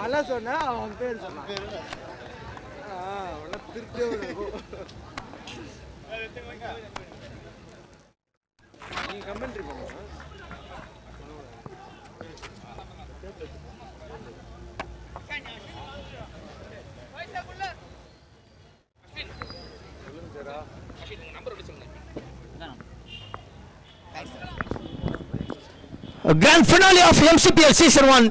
மலை சொன்னா அவன் பேர் சொன்னான். நீங்க கமெண்ட்ரி பண்ணுங்க. Grand finale of MCPL season 1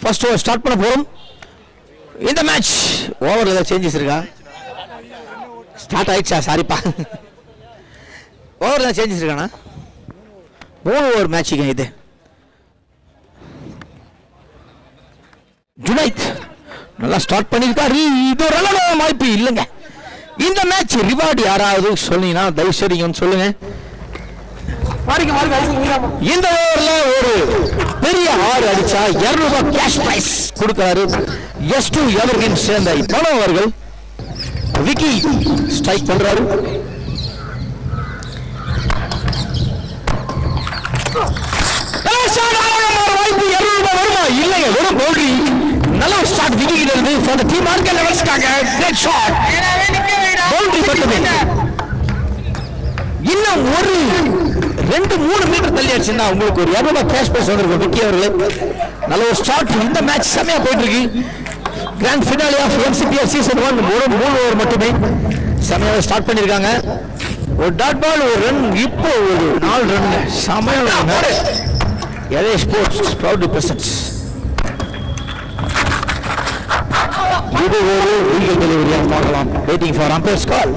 first over start பண்ண போறோம். இந்த மேட்ச் ஓவர்ல ஏதாவது சேஞ்சஸ் இருக்கா? ஸ்டார்ட் ஆயிடுச்சா? சாரிப்பா, ஓவர்ல சேஞ்சஸ் இருக்கானா? 3 ஓவர் மேட்சுங்க இது. ஜுனைத் நல்லா ஸ்டார்ட் பண்ணிருக்காரு. இது ஒரு நல்ல வாய்ப்பு இல்லைங்க. இந்த மேட்ச் ரிவார்டு யாராவது சொன்னீங்கன்னா தயவு செய்து நீங்க சொல்லுங்க. இந்த ஓவர்ல ஒரு பெரிய ஆறு அடிச்சா 200 ரூபாய் கேஷ் பிரைஸ் கொடுக்கிறாரு S2 எவர்கின் சேர்ந்த பணம் அவர்கள். விக்கி ஸ்ட்ரைக் பண்றாரு. வாய்ப்பு 200 ரூபாய் வருமா? இல்லைங்க, வெறும் பவுண்டரி. நல்ல ஒரு ஸ்டார்ட் விக்கி கிட்ட இருந்து ஃபார் தி டீம் மார்க்கெட் லெவல்ஸ்க்காக. கிரேட் ஷாட், பவுண்டரி பட்டது. இன்னும் ஒரு 2-3 மீட்டர் தள்ளி அடிச்சுன்னா உங்களுக்கு ஒரு 200 ரூபாய் கேஷ் பிரைஸ் வந்திருக்கும். விக்கி அவர்கள் நல்ல ஒரு ஸ்டார்ட். இந்த மேட்ச் செமையா போயிட்டு இருக்கு. Grand finale of MCPL season 1 3 over மட்டுமே செமையா ஸ்டார்ட் பண்ணிருக்காங்க. ஒரு டாட் பால், ஒரு ரன், இப்போ ஒரு 4 ரன் செமையா. LA Sports proudly presents. இது ஒரு லீகல் டெலிவரியா பார்க்கலாம். Waiting for umpires call.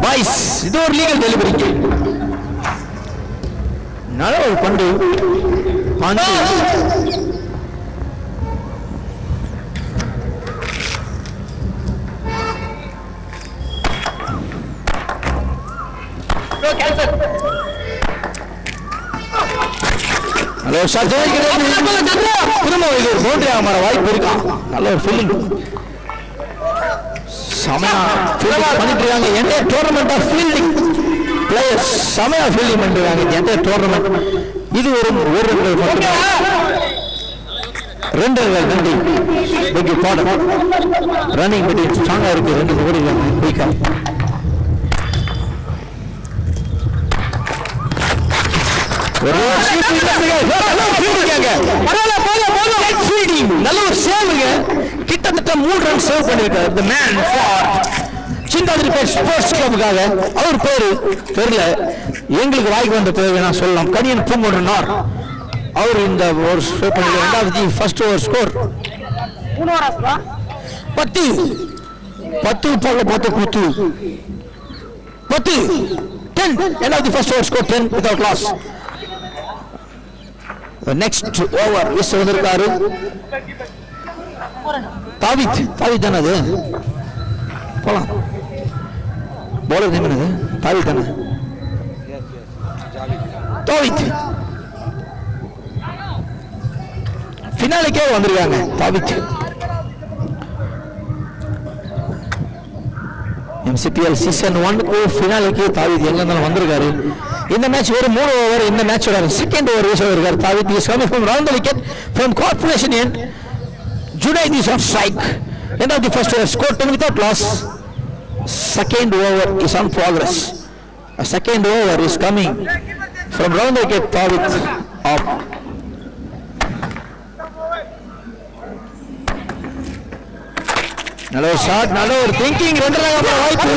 Boys, இது ஒரு லீகல் டெலிவரி. நல்ல ஒரு பந்து திரும்ப இது ஒரு பவுண்டரி ஆக மாற வாய்ப்பு இருக்கா? நல்ல ஒரு ஃபீல்டிங் சமயா பண்ணிட்டு இருக்காங்க. Entire tournament of fielding players சமயா ஃபீல்டிங் பண்ணிருக்காங்க. என்டையர் டோர்னமெண்ட் இது ஒரு ரன்னிங் பற்றி ஸ்ட்ராங்கா இருக்கு. 2 ஓடிடுவாங்க குயிக்கா. நல்ல ஒரு சேவுங்க. கிட்டத்தட்ட 3 ரன் சேவ் பண்ணிருக்காரு the man for சிந்தாதிரி ஸ்போர்ட்ஸ் கிளப்புக்காக. அவர் பேரு தெரியல, எங்களுக்கு வாய்க்கு வந்த பேரு நான் சொல்லலாம். கனியன் பூங்கொண்டனார் அவர் இந்த ஓவர் சேவ் பண்ணி 2வது ஃபர்ஸ்ட் ஓவர் ஸ்கோர் 10 2வது first over score 10 without loss. Next over விஸ் வந்திருக்காரு தாவித் தானே? அது போலாம். பவுலர் நேம் என்னது? தாவித் தானே? தாவித் ஃபினாலேக்கே வந்திருக்காங்க. தாவித் MCPL சீசன் 1 ஃபினாலேக்கு தாவித் எங்க இருந்தாலும் வந்திருக்காரு. இந்த மேட்ச் ஒரு 3 ஓவர். இந்த மேட்சோட செகண்ட் ஓவர் வீச இருக்கார் David. Is coming from round the wicket from corporation end. Junaid is on strike. End of the first over, score 10 without loss. Second over is on progress. A second over is coming from round the wicket. Tawit up. நல்ல ஒரு shot, நல்ல ஒரு thinking. 2 வாய்ப்பு,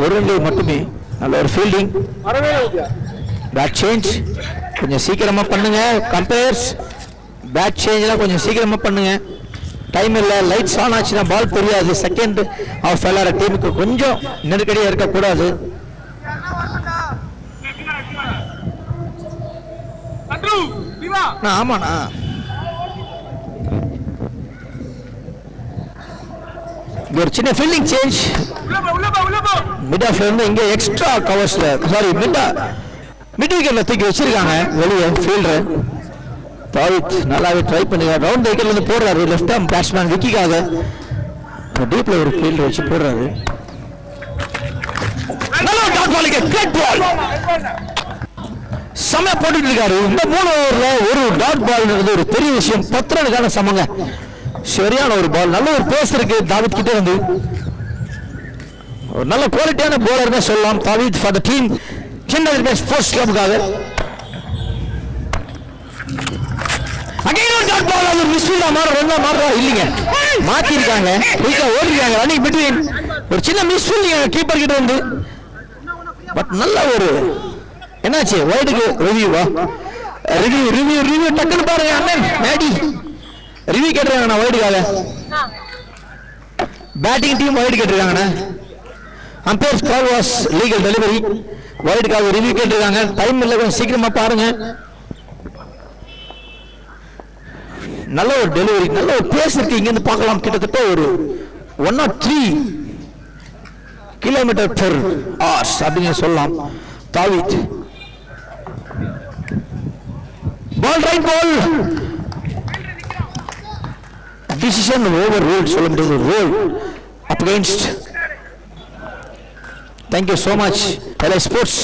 ஒரு run மட்டுமே. நல்ல ஒரு fielding. Bad change கொஞ்சம் சீக்கிரமா பண்ணுங்க கம்பேர்ஸ். பேட் சேஞ்ச்லாம் கொஞ்சம் சீக்கிரமா பண்ணுங்க. டைம் இல்லை. லைட்ஸ் ஆன் ஆச்சுன்னா பால் தெரியாது. செகண்ட் ஆஃப் எல்லார டீமுக்கு கொஞ்சம் நெருக்கடியாக இருக்கக்கூடாது. ஆமாண்ணா, ஒரு சின்ன ஃபீல்டிங் சேஞ்ச். மிட் ஆஃப்ல இருந்து இங்கே எக்ஸ்ட்ரா கவர்ஸ்ல மிட் விக்கெட்ல தூக்கி வச்சிருக்காங்க வெளியே ஃபீல்டர். தாவித் நல்லாவே ட்ரை பண்ணிருக்காரு. ரவுண்ட் விக்கெட்ல இருந்து போடுறாரு. லெஃப்ட் ஆர்ம் பேட்ஸ்மேன் விக்கிக்காக டீப்ல ஒரு ஃபீல்டர் வச்சு போடுறாரு. செமையா போட்டுட்டு இருக்காரு. இந்த 3 ஓவர்ல ஒரு டாட் பால் ஒரு பெரிய விஷயம். 10 ரனுக்கான சமங்க. சரியான ஒரு பால். நல்ல ஒரு பேஸ் இருக்கு தாவித் கிட்ட வந்து. ஒரு நல்ல குவாலிட்டியான போலர் தான் சொல்லலாம் David for the team Chennai Sports கிளப்புக்காக. Again dot ball. அது மிஸ்ஃபீல்டா மாறா இல்லைங்க, மாத்தி இருக்காங்க. குயிக்கா ஓடிருக்காங்க. ரன்னிங் பிட்வீன் ஒரு சின்ன மிஸ்ஃபீல்டிங் கீப்பர் கிட்ட வந்து. பட் நல்ல ஒரு என்னாச்சு வைடுக்கு ரிவ்யூவா ரிவ்யூ டக்குன்னு பாருங்க அண்ணன் மேடி ரிவ்யூ கேட்டுருக்காங்க. நான் வைடுக்காக பேட்டிங் டீம் வைடு கேட்டிருக்காங்கண்ணா. Umpires call was legal delivery. வைடுக்காக ரிவ்யூ கேட்டிருக்காங்க. டைம் இல்லை, கொஞ்சம் சீக்கிரமா பாருங்க. நல்ல ஒரு டெலிவரி, நல்ல ஒரு பேஸ் இருக்கு. இங்க இருந்து பார்க்கலாம் கிட்டத்தட்ட ஒரு 103 கிலோமீட்டர் பெர் ஹவர்ஸ் அப்படின்னு சொல்லலாம். தாவித் ball right ball. Decision overrule சொல்ல முடியாது. Roll up against. Thank you so much LA sports.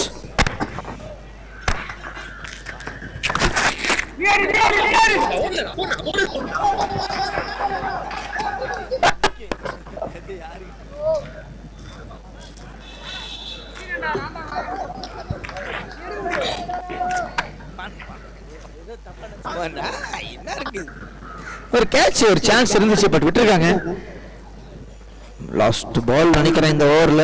ஒரு கேட்ச் ஒரு சான்ஸ் இருந்துச்சு, பட் விட்டுருக்காங்க. லாஸ்ட் பால் நினைக்கிறேன் இந்த ஓவர்ல.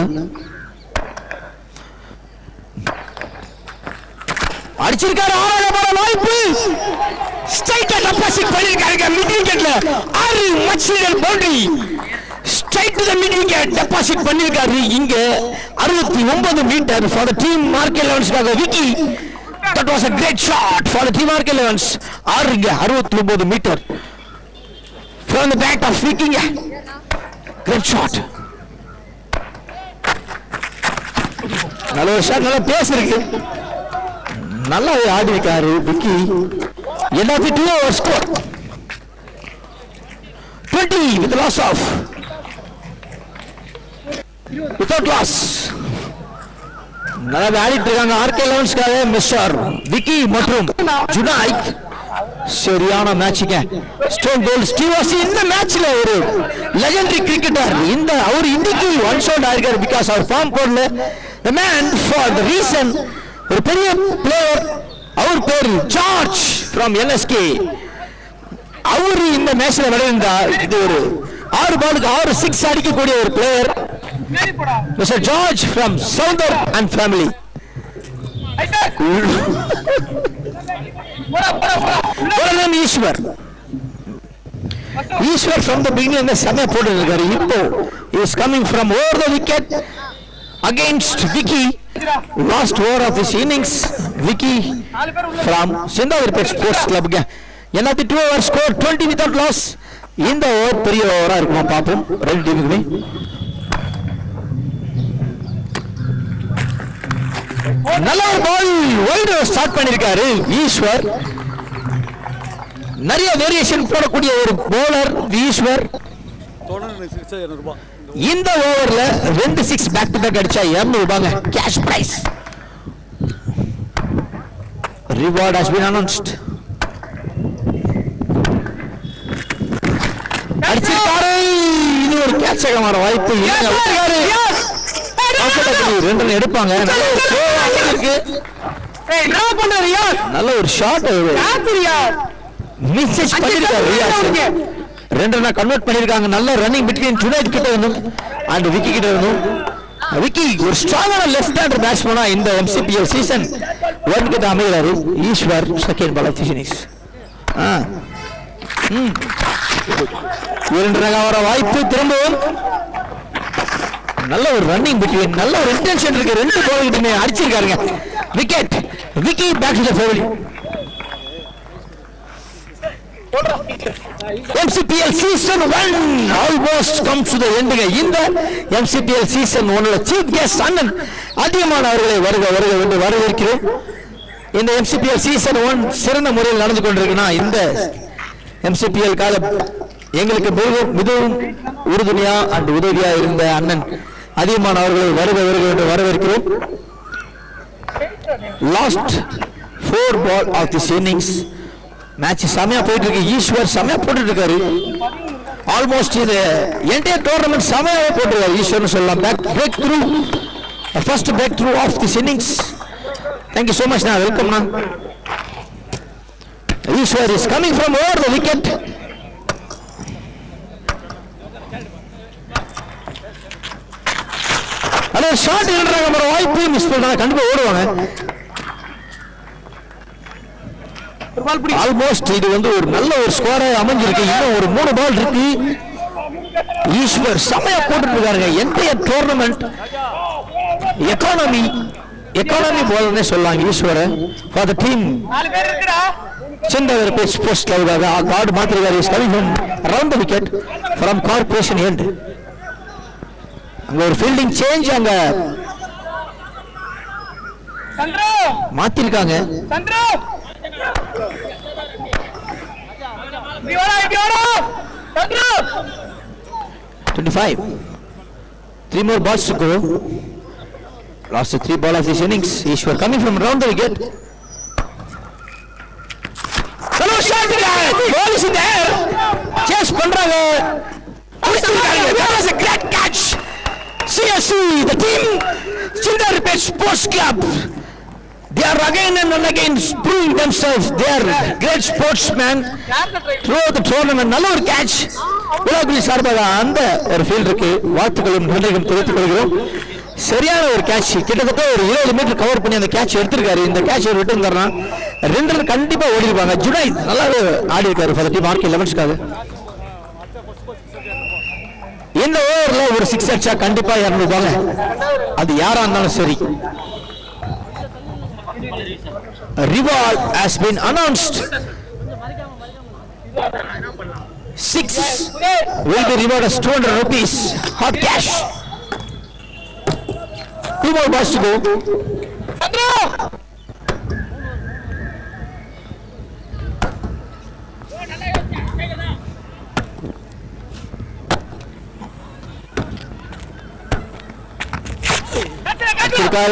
அடிச்சிருக்காரு. வாய்ப்பு ஸ்ட்ரைட்டா டெபாசிட் பண்ணிருக்காங்க மிட் விக்கெட்ல. 6 much needed boundary straight to the mid wicket deposit பண்ணிருக்காரு. இங்க 69 metre for the team Mark 11 Vicky. That was a great shot for the team Mark 11. 69 metre from the back of Vicky. Great shot. நல்ல ஒரு shot, நல்ல base இருக்கு. நல்லா ஆடி இருக்காரு Vicky. End of the 2 over score 20 with the loss of without loss. நல்லா ஆடிட்டு இருக்காங்க RK 11க்காக mister Vicky மற்றும் ஜுனைத். சரியான மேட்சிங்க. ஸ்டோன் கோல்ட் ஸ்டீவாசி இந்த மேட்ச்ல ஒரு லெஜெண்டரி கிரிக்கெட்டர். இந்த அவர் இன்னைக்கு ஒன் ஷாட் ஆயிருக்காரு பிகாஸ் அவர் ஃபார்ம் போடல. the man for the reason ஒரு பெரிய பிளேயர். அவர் பேர் ஜார்ஜ் ஃப்ரம் NSK. அவர் இந்த மேட்ச்ல விளையாண்டா இது ஒரு 6 பாலுக்கு 6 6 அடிக்கக்கூடிய ஒரு player. Mr. George from Sounder and family. Eswar from the beginning இந்த சமய போட்டு இருக்காரு. இப்போ is coming from over the wicket against Vicky. Last over of his innings Vicky from Sindhavir Sports Club. என்னது 2 over score 20 without loss. இந்த over பெரிய ஓவரா இருக்குமா பாப்போம் ரெண்டு டீமுக்குமே. நல்ல ஒரு பால் வைடு ஸ்டார்ட் பண்ணிருக்காரு ஈஸ்வர். நிறைய வேரியேஷன் போடக்கூடிய ஒரு பவுலர் ஈஸ்வர். இந்த ஓவர்ல 2 6 பேக் டு பேக் அடிச்சா 200 ரூபாங்க cash price. Reward has been announced. அடிச்சிருக்காரு. இது ஒரு கேட்ச் ஆக மாற வாய்ப்பு இல்ல. ரெண்டு எடுப்பாங்க. நல்ல ஒரு ஷாட் மிஸ்ஸேஜ் பண்ணிருக்காரு ரியாஸ். 2 ரன் கன்வெர்ட் பண்ணிருக்காங்க. நல்ல ரன்னிங் பிட்வீன் ஜுனைத் கிட்ட இருந்தும் அண்ட் விக்கி கிட்ட இருந்தும். விக்கி ஒரு ஸ்ட்ராங்கான லெஃப்ட் ஹேண்டர் பேட்ஸ்மேனா இந்த MCPL சீசன் 1 கிட்ட அமைகிறாரு. Eswar second ball of the innings. 2 run வர வாய்ப்பு. திரும்பவும் நல்ல ஒரு ரன்னிங் பிட்வீன், நல்ல ஒரு இன்டென்ஷன் இருக்கு. 2 பால் கிட்டமே அடிச்சிருக்காருங்க. Wicket. Vicky back to the field. MCPL season 1 almost comes to the end. இந்த MCPL season 1 சீஃப் கெஸ்ட் அண்ணன் அதிகமான அவர்களை வருக வருக என்று வரவேற்கிறோம். இந்த MCPL season 1 சிறந்த முறையில் நடந்து கொண்டிருக்குன்னா இந்த MCPL கால எங்களுக்கு மிகவும் உறுதுணையா அண்ட் உதவியா இருந்த அண்ணன் அதிகமான அவர்களை வருக வருக என்று வரவேற்கிறோம். Last 4 ball of this innings. Match செமையா போயிட்டு இருக்கு. ஈஸ்வர் செமையா போட்டுட்டு இருக்காரு. ஆல்மோஸ்ட் இது என்டையர் டோர்னமெண்ட் செமையாவே போட்டுருக்காரு ஈஸ்வர்னு சொல்லலாம். Breakthrough, first breakthrough of this innings. Thank you so much. வெல்கம்ண்ணா. Eswar is coming from over the wicket. Hello, shot இல்லைன்றாங்க, நம்ம வாய்ப்பு மிஸ் பண்ணுறாங்க, கண்டிப்பாக ஓடுவாங்க. ஆல்மோஸ்ட் இது வந்து ஒரு நல்ல ஒரு ஸ்கோரா அமைஞ்சிருக்கு. இன்னும் ஒரு 3 பால் இருக்கு. ஈஸ்வர் செமையா போட்டுட்டு இருக்காருங்க. என்டையர் டோர்னமெண்ட் எக்கானமி பால்னே சொல்லலாம் ஈஸ்வர. ஃபார் தி டீம் சின்னவர் பேஸ் போஸ்ட் கிளவுக்காக கார்டு மாத்திருக்காரு. Is coming from around the wicket from corporation end. அங்க ஒரு ஃபீல்டிங் சேஞ்ச் அங்க மாத்திருக்காங்க. 25. 3 more balls to go. Last 3 ball of this innings. Ishwar coming from around the wicket. Hello, shot guy. Ball is in the air. Chase பண்றாங்க. That was a great catch. CSC, the team, Chindar Repet Sports Club. They are again and again proving themselves. They are great sportsmen throughout the tournament. நல்ல ஒரு catch. விழாக்குழி சார்பாக அந்த ஒரு ஃபீல்டருக்கு வாழ்த்துக்களும் நன்றிகளும் தெரிவித்துக் கொள்கிறோம். சரியான ஒரு கேட்ச். கிட்டத்தட்ட ஒரு 20 மீட்டர் கவர் பண்ணி அந்த கேட்ச் எடுத்திருக்காரு. இந்த கேட்ச் விட்டு இருந்தாருன்னா 2 ரன் கண்டிப்பா ஓடி இருப்பாங்க. ஜுனை நல்லாவே ஆடி இருக்காரு ஃபார் தி டீம் ஆர்கே 11ஸ்க்காக. இந்த ஓவர்ல ஒரு 6 அடிச்சா கண்டிப்பா 200 ரூபாங்க. அது யாரா இருந்தாலும் சரி. Reward has been announced. 6 will be rewarded as 200 rupees hot cash. 2 more balls to go.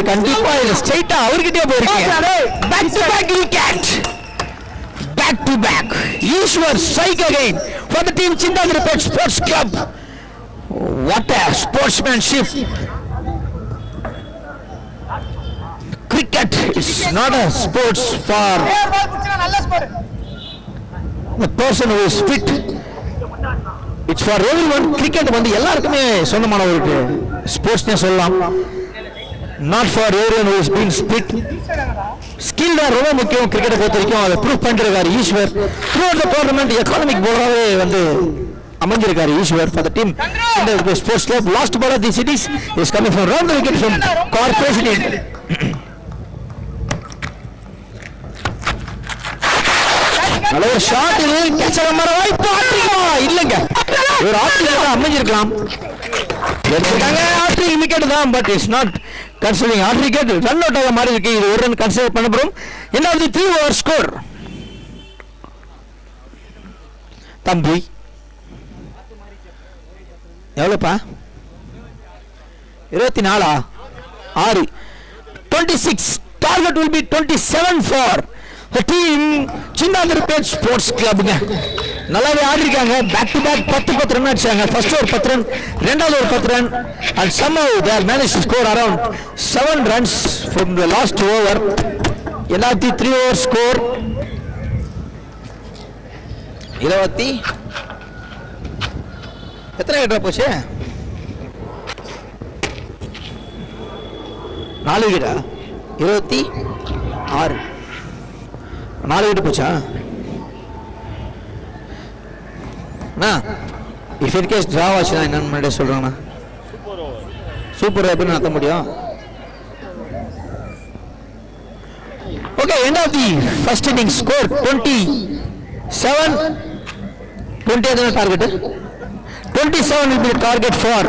கண்டிப்பா இது ஸ்ட்ரைட்டா அவர்கிட்டயே போயிருக்கீங்க. Back to back wicket. Back to back. Eswar strike again for the team Chintadripet sports club. What a sportsmanship. Cricket is not a sports for the person who is fit. It's for everyone. Cricket வந்து எல்லாருக்குமே சொந்தமான ஒரு ஸ்போர்ட்ஸ்னே சொல்லலாம். Not for everyone who is being split. Skill தான் ரொம்ப முக்கியம் கிரிக்கெட்டை பொறுத்த வரைக்கும். அதை ப்ரூவ் பண்ணிருக்காரு Eswar. throughout the tournament economic போலராகவே வந்து அமைஞ்சிருக்காரு Ishwar for the team in the sports club. Last ball of the cities is coming from round the wicket from corporation end. நல்ல ஒரு ஷாட். இது கேட்ச் ஆக மாற வாய்ப்பு. இல்லங்க, ஒரு ஆப்ஷன் அமைஞ்சிருக்கலாம். ஆர்டிக் விக்கெட் தான், but it's not considering Arctic wicket. Run out ஆக மாதிரி இருக்கு. இது ஒரு ரன் கன்சிடர் பண்ணப்படும். என்னது 3 ஓவர் ஸ்கோர். தம்பி எவ்வளோப்பா? 24 6 26. Target will be 27 for the team Chintadripet sports கிளப்ங்க. நல்லாவே ஆடி இருக்காங்க. பேக் டு பேக் 10 ரன் அடிச்சாங்க. ஃபர்ஸ்ட் ஓவர் 10 ரன், ரெண்டாவது over 10 run, and somehow they have managed to score around 7 runs from the last over. எல்லாத்தி 3 over score 20. எத்தனை wicket போச்சு? 4 விக்கெட்டா? 26 4 விக்கெட் போச்சா? இஃப் இன் கேஸ் டிரா ஆச்சுன்னா என்னன்னு முன்னாடியே சொல்றாங்கண்ணா. சூப்பர் அப்படின்னு நடத்த முடியும். Okay, end of the first inning score 27. 20 எத்தனை target? 27 will be the target for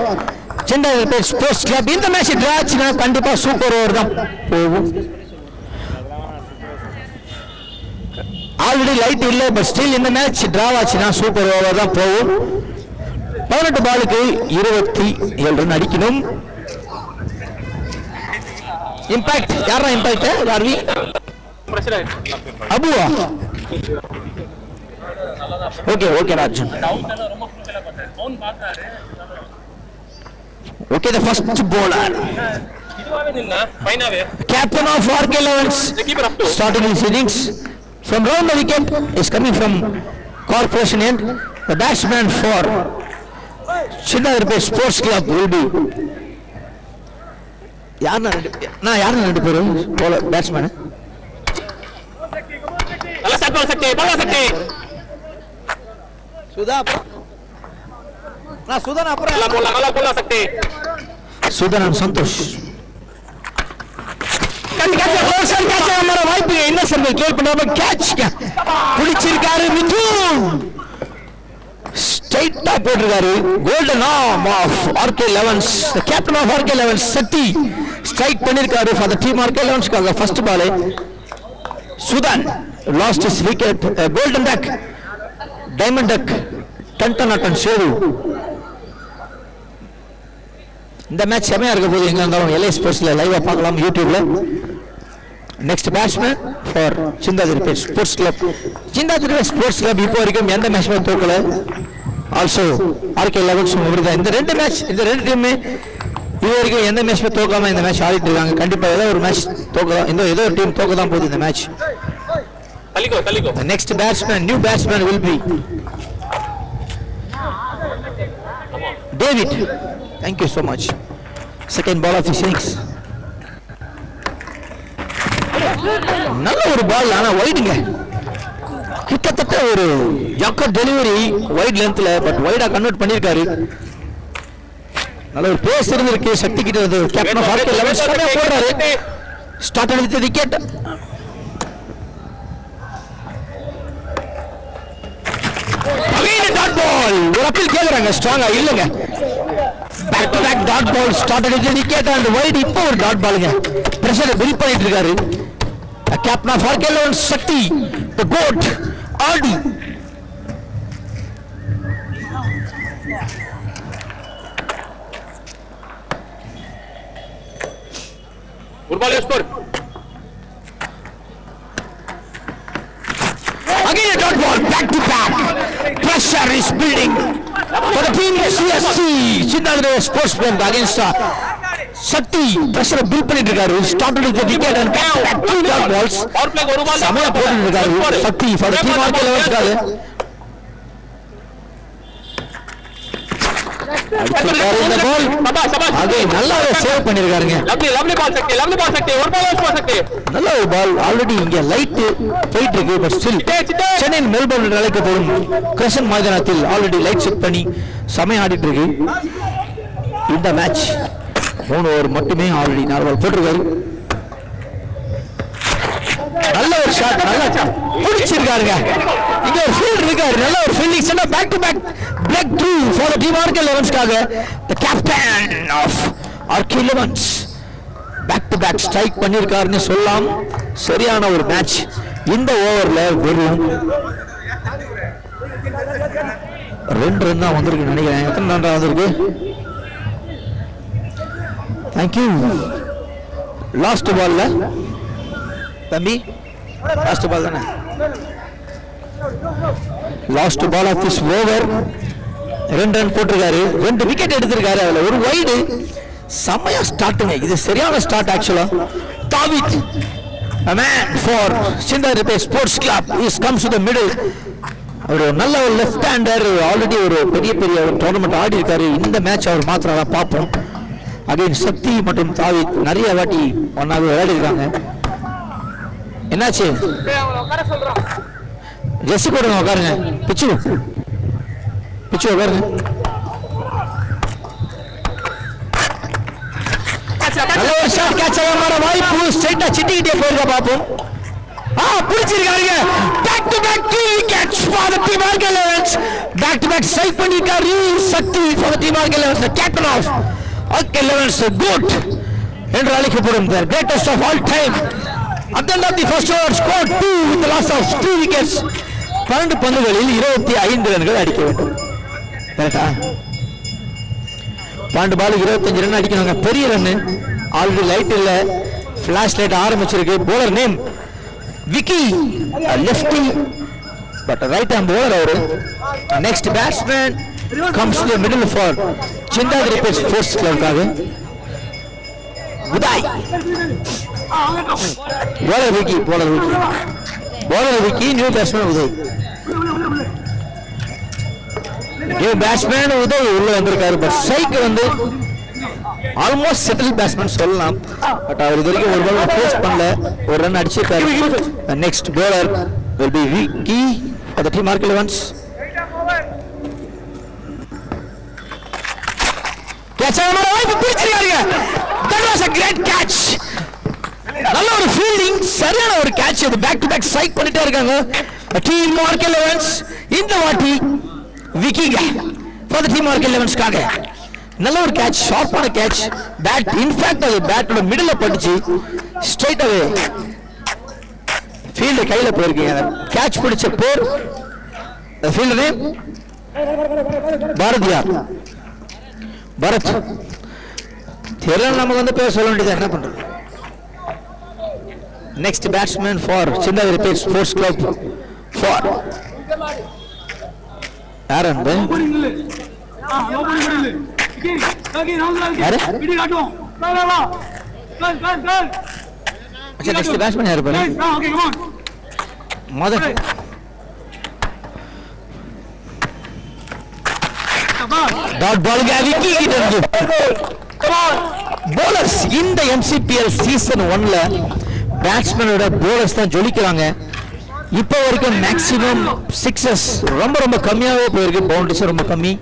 Chintadripet sports club. இந்த மேட்ச் டிரா ஆச்சுன்னா கண்டிப்பா சூப்பர் ஓவர் தான் போகும். ஆல்ரெடி லைட் இல்லை, பட் ஸ்டில் இந்த மேட்ச் டிரா ஆச்சுன்னா சூப்பர் ஓவர் தான் போகும். 18 பாலுக்கு 27 ரன் அடிக்கணும். இம்பாக்ட் யாரா? இம்பாக்ட் யார்வி? அபுவா okay okay Rajan okay the first bowler captain of RK11 starting his innings from round the wicket is coming from corporation end the batsman for Chinnadurpe Sports Club will be யாருன்னா ரெண்டு பேரும் batsman Sudha Sudan அப்புறம் சுதன் சந்தோஷ் வாய்ப்பு என்ன sir கேள் பண்ணாம catch பிடிச்சிருக்காரு Mithun ஸ்ட்ரைட்டா போட்டிருக்காரு golden arm of RK11 the captain of RK11 Sakthi strike பண்ணிருக்காரு for the team RK11 காக first ball Sudhan lost his wicket golden duck diamond duck டன்டனட்டன் சேது இந்த மேட்ச் செமையா இருக்க போது எங்க இருந்தாலும் LA ஸ்போர்ட்ஸ்ல லைவா பார்க்கலாம் யூடியூப்ல next batsman for Chintadripet sports club Chintadripet sports club இப்போ வரைக்கும் எந்த மேட்ச்மே தோக்கல ஆல்சோ RK11 இப்படிதான் இந்த ரெண்டு டீமுமே இது வரைக்கும் எந்த மேட்ச்மே தோக்காம இந்த மேட்ச் ஆடிட்டு இருக்காங்க கண்டிப்பா ஏதோ ஒரு மேட்ச் தோக்கலாம் ஏதோ ஒரு டீம் தோக்க தான் போகுது இந்த match next batsman new batsman will be David thank you so much second ball of his innings நல்ல ஒரு பால் ஆனா வைடுங்க கிட்டத்தட்ட ஒரு ஜக்கர் டெலிவரி வைட் லென்த்ல பட் வைடா கன்வெர்ட் பண்ணிருக்காரு நல்ல ஒரு பேஸ் இருந்திருக்கு சக்தி கிட்ட கேப்டன் ஆஃப் RK11 சரியா போறாரு start with wicket dot ball ஒரு அப்பீல் கேக்குறாங்க ஸ்ட்ராங்கா இல்லங்க back to back dot ball started with wicket and wide இப்போ ஒரு டாட் பாலுங்க பிரஷர் பில் பண்ணிட்டு இருக்காரு captain of RK11 Sakthi the goat ஆடி ஒரு பால் score again a dot ball back to back pressure is building for the team CSC Chinnadurpe Sports Club against Sakthi pressure bill பண்ணிட்டு இருக்காரு started with wicket and two dot balls power play ஒரு பால் சமயா போட்டுட்டு இருக்காரு சக்தி for the team RK11 காக அடிச்சிருக்காரு இந்த பால் அதே நல்லாவே சேவ் பண்ணிருக்காருங்க லவ்லி பால் சக்தி ஒரு பால் ஸ்கோர் சக்தி நல்ல ஒரு பால் ஆல்ரெடி இங்க லைட் போயிட்டு இருக்கு பட் ஸ்டில் சென்னை மெல்போர்ன் என்று அழைக்கப்படும் கிரஷன் மைதானத்தில் ஆல்ரெடி லைட் செட் பண்ணி சமயம் ஆடிட்டு இருக்கு இந்த மேட்ச் 3 ஓவர் மட்டுமே ஆல்ரெடி 4 பால் போட்டிருக்காரு நல்ல ஒரு ஷாட் நல்லா பிடிச்சிருக்காருங்க இங்க ஒரு ஃபீல்ட் இருக்காரு நல்ல ஒரு fielding centre back to back block through for the team RK11 காக the captain of RK11 back to back strike பண்ணிருக்காருன்னு சொல்லலாம் சரியான ஒரு மேட்ச் இந்த ஓவர்ல வெறும் 2 ரன் தான் வந்திருக்கு நினைக்கிறேன் எத்தனை ரன் வந்திருக்கு தேங்க்யூ லாஸ்ட் பால்ல தம்பி லாஸ்ட் பால் தானே last ball of this over 2 run போட்டிருக்காரு 2 விக்கெட் எடுத்திருக்காரு அதுல ஒரு வைடு செமையா ஸ்டார்ட்டுங்க இது சரியான ஸ்டார்ட் ஆக்சுவலா David a man for Chinnadurpe Sports Club is comes to the middle ஒரு நல்ல ஒரு லெஃப்ட் ஹேண்டர் ஆல்ரெடி ஒரு பெரிய ஒரு டோர்னமெண்ட் ஆடி இருக்காரு இந்த மேட்ச் அவர் மாத்திரம் பார்ப்போம் அகைன் சக்தி மற்றும் தாவித் நிறைய வாட்டி ஒன்னாக விளையாடி இருக்காங்க என்னாச்சு ஜெஸ்ஸி போடுங்க உட்காருங்க பிச்சு உட்காருங்க நல்ல ஒரு ஷாட் கேட்ச் ஆகிற வாய்ப்பு ஸ்ட்ரைட்டா சிட்டிக்கிட்டே போயிருக்கா பாப்போம் பிடிச்சிருக்காருங்க back to back 2 wickets for the team RK11 back to back strike பண்ணிருக்காரு Sakthi for the team RK11 the captain of RK11 கோட் என்று அழைக்கப்படும் the greatest of all time at the end of the first over scored 2 with the loss of 2 wickets 12 பந்துகளில் 25 ரன்கள் அடிக்க வேண்டும் கரெக்ட்டா 12 பால் 25 run அடிக்கணுங்க பெரிய ரன் ஆல்ரெடி லைட் இல்ல ஃபிளாஷ் லைட் ஆரம்பிச்சிருக்கு bowler name Vicky, a lefty, but a right-hand bowler over. Next batsman comes to the middle for Chindadri Sports Club. Uday. Bowler Vicky. Bowler Vicky, new batsman Uday. New batsman Uday உள்ள வந்திருக்காரு. But strike வந்து almost settle batsman சொல்லலாம். But அவர் இது வரைக்கும் ஒரு பால் face பண்ணல. ஒரு run அடிச்சிருக்காரு. Next bowler will be Vicky for the team Mark 11s. Catch ஆன வாய்ப்பு பிடிச்சிருக்காருங்க. That was a great catch. நல்ல ஒரு ஃபீல்டிங், சரியான ஒரு கேட்ச். அது பேக் டு பேக் ஸ்ட்ரைக் பண்ணிட்டே இருக்காங்க டீம் Mark 11s. இந்த வாட்டி விக்கிங்க for the team Mark 11s காக நல்ல ஒரு கேட்ச், ஷார்ப்பான கேட்ச். பேட் இன்ஃபேக்ட் அது பேட்டோட மிடில் பட்டுச்சு. ஸ்ட்ரைட் அவே ஃபீல்டு கையில போயிருக்கீங்க. கேட்ச் பிடிச்ச for field name Bharathiyar Bharath. தெரியல, நமக்கு வந்து பேர் சொல்ல வேண்டியது என்ன பண்றது. Next batsman for Chintadri sports club for யார் அந்த நெக்ஸ்ட் பேட்ஸ்மேன் யாரு பாரு மதன். டாட் பால் விக்கி கிட்ட இருந்து bowlers இந்த MCPL சீசன் 1ல பேட்ஸ்மேனோட bowlers தான் ஜொலிக்கிறாங்க. இப்போ வரைக்கும் மேக்ஸிமம் சிக்ஸஸ் ரொம்ப கம்மியாவே போயிருக்கு. பவுண்டரிஸ் ரொம்ப கம்மி.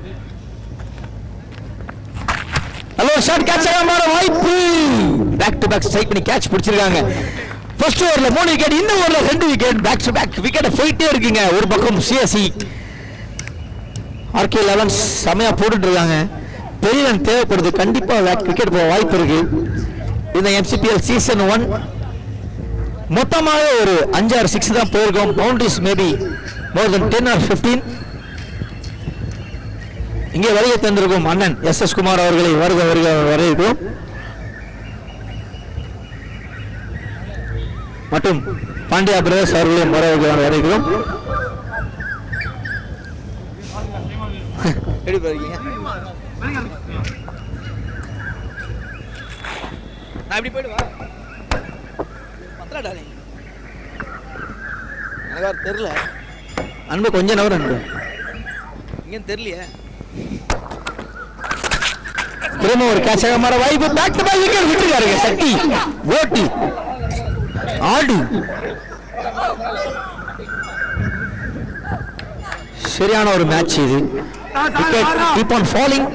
நல்ல ஒரு ஷாட் கேட்ச் ஆகாம வாய்ப்பு. பேக் டு பேக் ஸ்ட்ரைக் பண்ணி கேட்ச் பிடிச்சிருக்காங்க. ஃபர்ஸ்ட் ஓவர்ல 3 விக்கெட், இந்த ஓவர்ல 2 wicket. Back to back wicket போயிட்டே இருக்குங்க. ஒரு பக்கம் சிஎஸ்சி RK 11 செமையா போட்டுட்டு இருக்காங்க. பெரிய ரன் தேவைப்படுது. கண்டிப்பா விக்கெட் போக வாய்ப்பு இருக்கு. இந்த MCPL சீசன் 1 மொத்தமாக ஒரு 5-6 6 தான் போயிருக்கோம். Boundaries maybe more then 10 or 15. இங்கே வருகை தந்திருக்கும் அண்ணன் SS குமார் அவர்களை வரவேற்கிறோம். மற்றும் பாண்டியா பிரதர்ஸ் அவர்களையும் வரவேற்கிறோம். தெரியல அன்பு கொஞ்ச நவர் அன்பு இங்க தெரியலையே. திரும்ப ஒரு கேட்சாக மாற வாய்ப்பு. பேக் டு பேக் விக்கெட் விட்டுருக்காருங்க. சக்தி ஓட்டி ஆடு சரியான ஒரு மேட்ச் இது. Wicket keep on falling.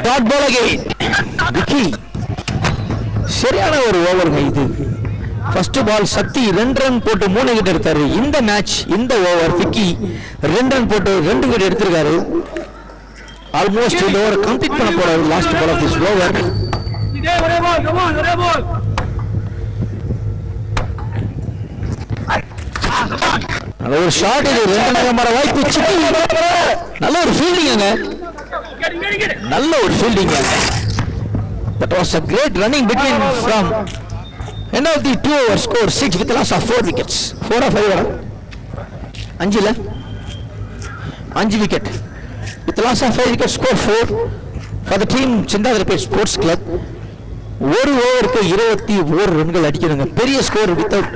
Dot ball again Vicky. சரியான ஒரு ஓவருங்க இது. ஃபர்ஸ்ட் பால் சக்தி 2 ரன் போட்டு 3 விக்கெட் எடுத்தாரு. இந்த மேட்ச் இந்த ஓவர் விக்கி 2 ரன் போட்டு 2 விக்கெட் எடுத்திருக்காரு. ஆல்மோஸ்ட் இந்த ஓவர் கம்ப்ளீட் பண்ண போறாரு. Last ball of this over. நல்ல ஒரு ஷாட் இது. 2 ரன் வர வாய்ப்பு. நல்ல ஒரு ஃபீல்டிங். நல்ல ஒரு fielding. That was a great running between from end of the 2 over score 6 with a loss of 4 wickets. 4 or 5 அஞ்சுல 5 wicket with a loss of 5 wickets. Score 4 for the team Chindadri Sports Club. ஒரு ஓவருக்கு 21 ரன்கள் அடிக்கணுங்க. பெரிய score without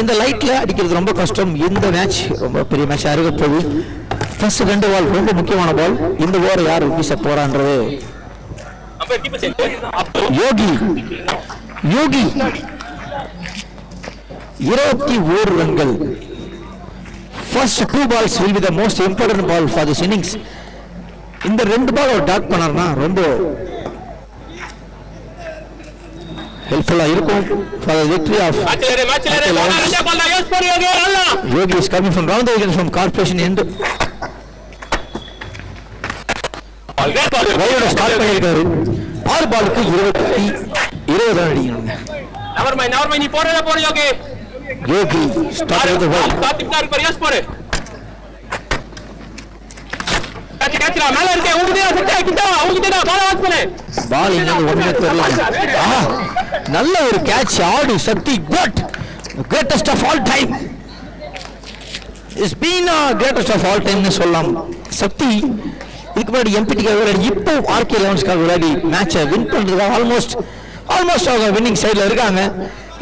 இந்த லைட்ல அடிக்கிறது ரொம்ப கஷ்டம். இந்த மேட்ச் ரொம்ப பெரிய மேட்ச் இருக்க போகுது. ஃபர்ஸ்ட் 2 பால் ரொம்ப முக்கியமான பால். இந்த ஓவர் யார் வீச போறான்றது யோகி 21 ரன்கள். First 2 balls will be the most important ball for this innings. இந்த 2 பால் அவர் டாட் பண்ணார்னா ரொம்ப ஹெல்ப்ஃபுல்லா இருக்கும் for the victory of Yogi is coming from round the wicket from corporation end. ரையோட ஸ்டார்ட் பண்ணிருக்காரு. 6 பாலுக்கு 20 ரன் அடிக்கணுங்க. நவர் மை நீ போறத போடு யோகி. Yogi started with the ball. सात इफ्तार पर यस पर कैच रहा மேல இருக்கு ஊங்கி தேடா செட் கிட்ட ஊங்கி தேடா பால் வாட்ச் பண்ணு பால் இங்க ஒண்ணுமே தெரியல நல்ல ஒரு கேட்ச் ஆடு சக்தி but greatest of all time is been a greatest of all time னு சொல்லலாம் சக்தி இதுக்கு முன்னாடி எம்பிடிக்காக விளையாடி இப்போ ஆர்கே 11ஸ்காக விளையாடி மேட்சை வின் பண்றதுக்காக ஆல்மோஸ்ட் அவங்க வின்னிங் சைடுல இருக்காங்க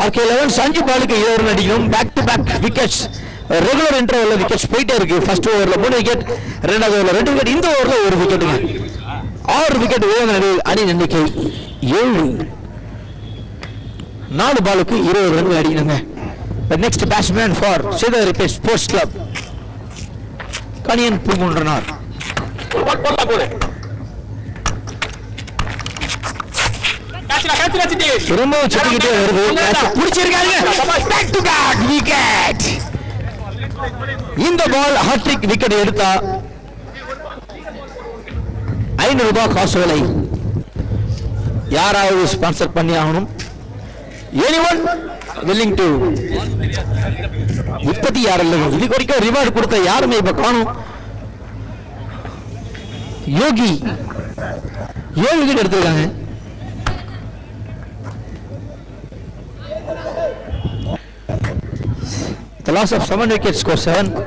ஆர்கே 11 5 பாலுக்கு 7 ரன் அடிக்கணும் back to back wickets regular இன்டர்வல்ல விக்கெட்ஸ் போயிட்டே இருக்கு ஃபர்ஸ்ட் ஓவர்ல 3 விக்கெட் இரண்டாவது ஓவர்ல 2 விக்கெட் இந்த ஓவர்ல 1 விக்கெட்டுங்க 6 விக்கெட் வேணும் நடுவில் அணி எண்ணிக்கை 7 4 பாலுக்கு 20 ரன் அடிக்கணுங்க the next batsman for Cedar Repair Sports Club Kaniyan Poongundranar போடா போடு कैच रहा चिट्टी திரும்ப சுத்திக்கிட்டே வருது கேட்ச் பிடிச்சிருக்காங்க பேக் டு பேக் விக்கெட் இந்த பால் ஹாட்ரிக் விக்கெட் எடுத்தா 500 ரூபாய் காசு விலை யாராவது ஸ்பான்சர் பண்ணி ஆகணும் anyone willing to இப்பத்தி யாரும் இல்லை இதுக்கு வரைக்கும் ரிவார்டு கொடுத்த யாருமே இப்ப காணும் யோகி 7 விக்கெட் எடுத்திருக்காங்க the loss of 7 wickets score 7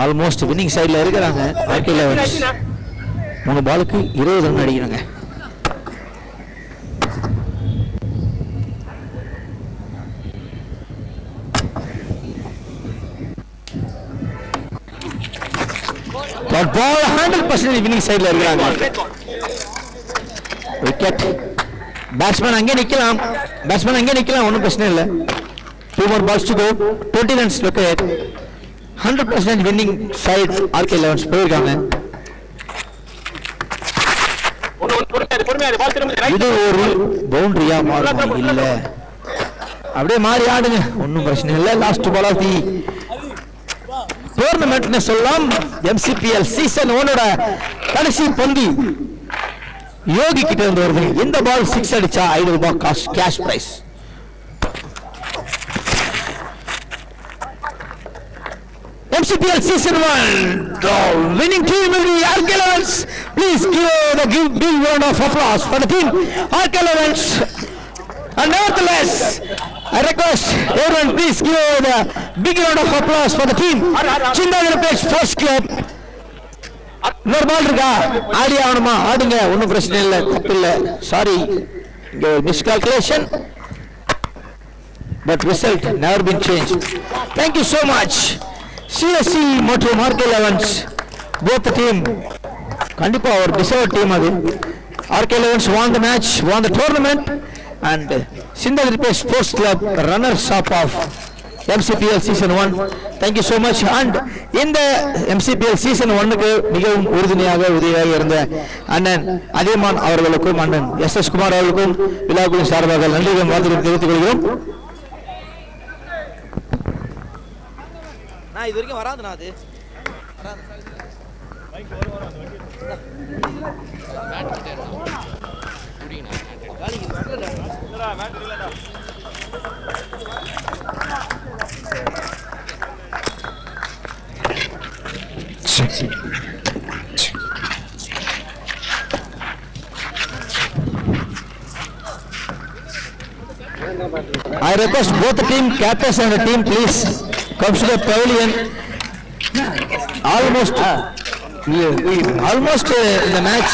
almost winning side ல இருக்காங்க ஆர்கே 11 3 பாலுக்கு 20 ரன் அடிக்கிறாங்க that ball 100% winning side ல இருக்காங்க விக்கெட் பேட்ஸ்மேன் அங்கே நிக்கலாம் ஒன்றும் பிரச்சனை இல்லை 2 more balls to go 20 runs wicket 100% winning side RK 11 போயிருக்காங்க இது ஒரு பவுண்டரியா மாறும் இல்ல அப்படியே மாறி ஆடுங்க ஒன்றும் பிரச்சனை இல்லை லாஸ்ட் பால் ஆஃப் தி டோர்னமெண்ட்னு சொல்லலாம் MCPL சீசன் 1 கடைசி பந்து யோகி கிட்ட இருந்து வருது இந்த பால் 6 அடிச்சா 500 ரூபாய் cash price MCPL season 1 the winning team will be RK 11s please give big round of applause for the team RK 11s and nevertheless I request everyone please give the big round of applause for the team Cedar Repair Sports Club இன்னொரு பால் இருக்கா ஆடி ஆகணுமா ஆடுங்க ஒன்றும் பிரச்சனை இல்லை தப்பு இல்லை sorry இங்கே ஒரு miscalculation but result never been change thank you so much CSC மற்றும் ஆர்கே 11s போத் டீம் கண்டிப்பாக ஒரு டிசர்வ் டீம் அது RK 11s won the match won the tournament and Cedar Repair Sports Club runners up of MCPL season 1 thank you so much and இந்த MCPL season 1க்கு மிகவும் உறுதுணையாக உதவியாக இருந்த அண்ணன் அதியமான் அவர்களுக்கும் அண்ணன் SS குமார் அவர்களுக்கும் விழாக்குழு சார்பாக நன்றியும் வாழ்த்துக்களை தெரிவித்துக் கொள்கிறோம் நான் இது வரைக்கும் வராதுண்ணா அது I request both the team captains and the team please come to the pavilion. Almost in the match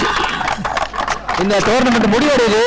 in the tournament முடிவடையுது